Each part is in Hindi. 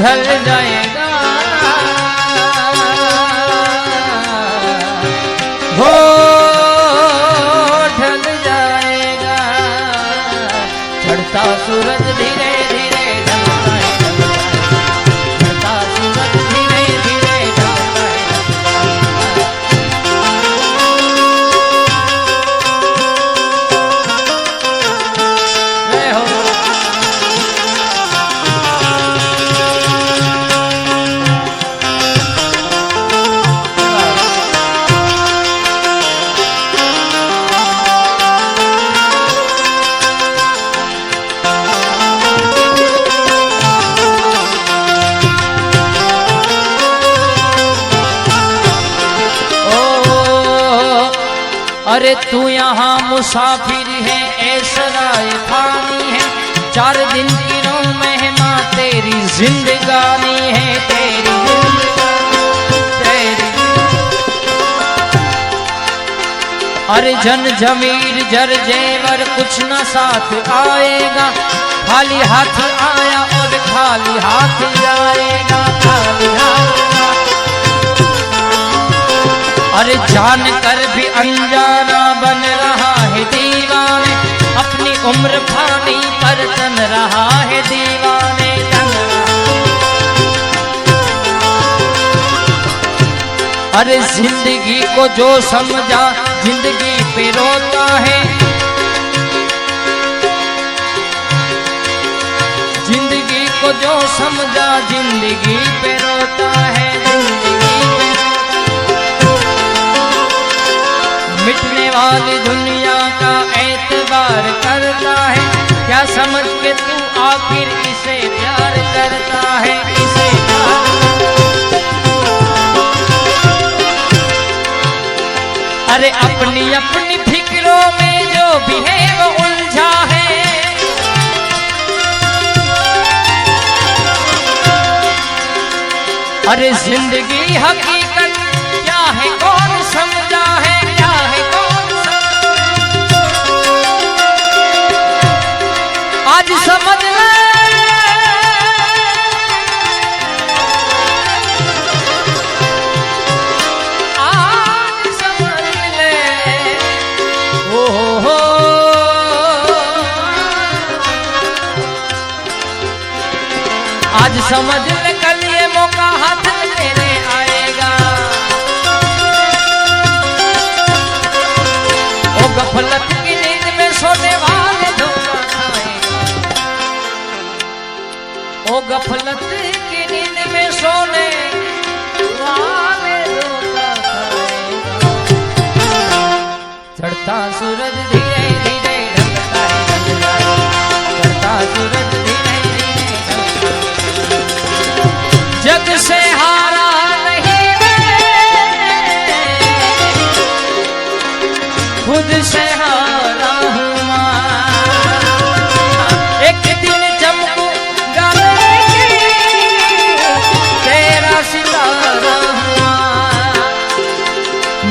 ढल जाएगा, हो ढल जाएगा। चढ़ता सूरज धीरे धीरे ढलता है, चढ़ता सूरज धीरे धीरे ढलता है। जय हो। अरे तू यहाँ मुसाफिर है, ऐसा राजधानी है, 4 दिन की रो महिमा तेरी जिंदगानी है, तेरी तेरी। अरे जन जमीर जर जेवर कुछ न साथ आएगा, खाली हाथ आया और खाली हाथ जाएगा, खाली हाथ। अरे जान कर भी अनजाना बन रहा है दीवाने, अपनी उम्र फानी पर तन रहा है दीवाने, तन रहा। अरे जिंदगी को जो समझा जिंदगी पे रोता है, जिंदगी को जो समझा जिंदगी पे रोता है, मिटने वाली दुनिया का एतबार करता है, क्या समझ के तू आखिर इसे प्यार करता है, इसे प्यार। अरे अपनी अपनी फिक्रों में जो भी है वो उलझा है, अरे जिंदगी हकीकत क्या है कौन समझा है, आज समझ ले, आज समझ ले, ओ हो। आज समझ ले, कल ये मौका हाथ में तेरे आएगा, ओ गफलत की नींद में सोने वाले धोखा खाएगा, ओ गफलत की नींद में सोने वाले धोखा खाएगा। चढ़ता सूरज धीरे धीरे ढलता है, चढ़ता सूरज धीरे धीरे ढलता है। जग से हारा नहीं मैं, खुद से हारा हूँ माँ। एक दिन चमकूंगा तेरा सितारा हुआ,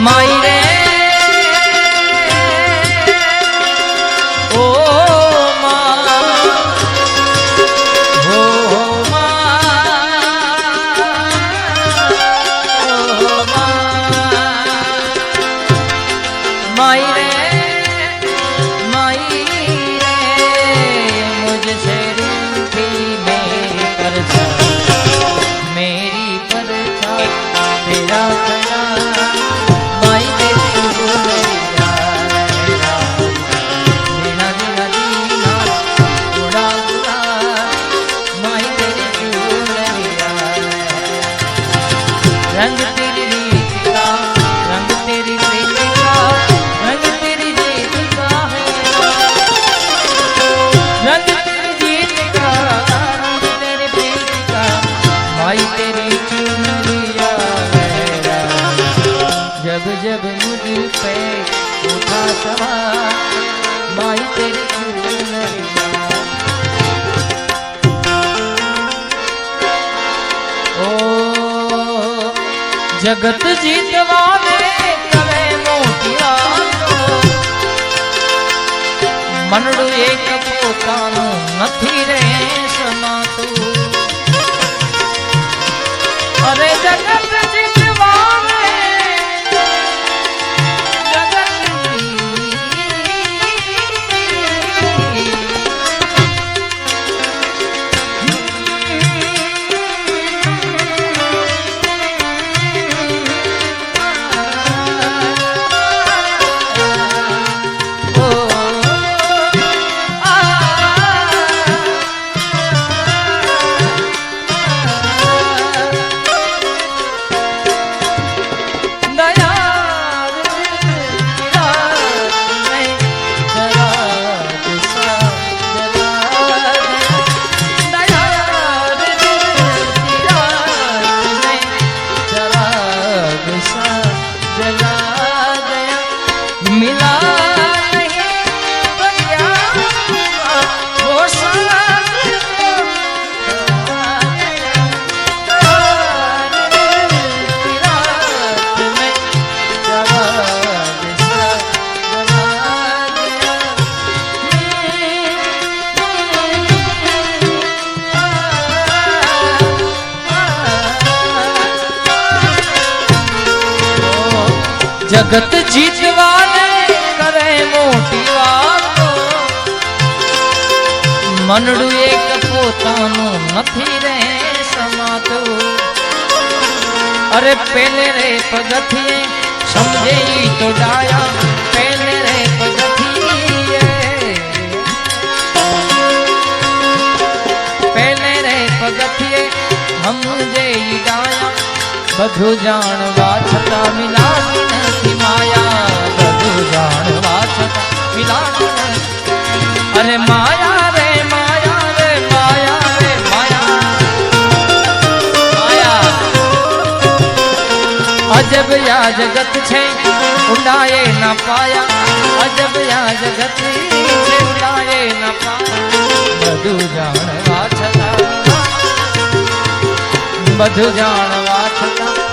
माई रे ओ माँ, हो माँ, ओ माँ, माई रे, माई रे, मुझसे रूठी मेरी परछाई, मेरी परछाई तेरा खया, माई तेरी गुलरिया रहरा, दीना दीना दीना गुड़ा गुड़ा, माई तेरी गुलरिया। रंग तेरी रीत का, रंग तेरी प्रीत का, रंग तेरी जीत का है, रंग तेरी जीत का, रंग तेरी प्रीत का, माई तेरी चुनरिया लहरा, जब जब मुझ पे उठा सवार, माई तेरी चुनरिया। ओ जगत जीतवाने कवे मोतियार, मनडू एक પોતાનું નથી રે સમાતું, જગત જીતવાને કરે મોટી વાતો મનડું એક પોતાનું નથી રે સમાતું અરે પેલે રે પગથિયે સમજે ઈ તો ડાયા પેલે રે પગથિયે પેલે રે પગથિયે સમજે ઈ ડાયા બધું જાણવા છતાં મિલાતી નથી માયા બધું જાણવા છતાં મિલાતી નથી અરે માયા રે માયા રે માયા રે માયા માયા અજબ યા જગત છે ઉડાએ ના પાયા અજબ યા જગત છે ઉડાએ ના પાયા બધું જાણવા છતાં બધું જાણવા છતાં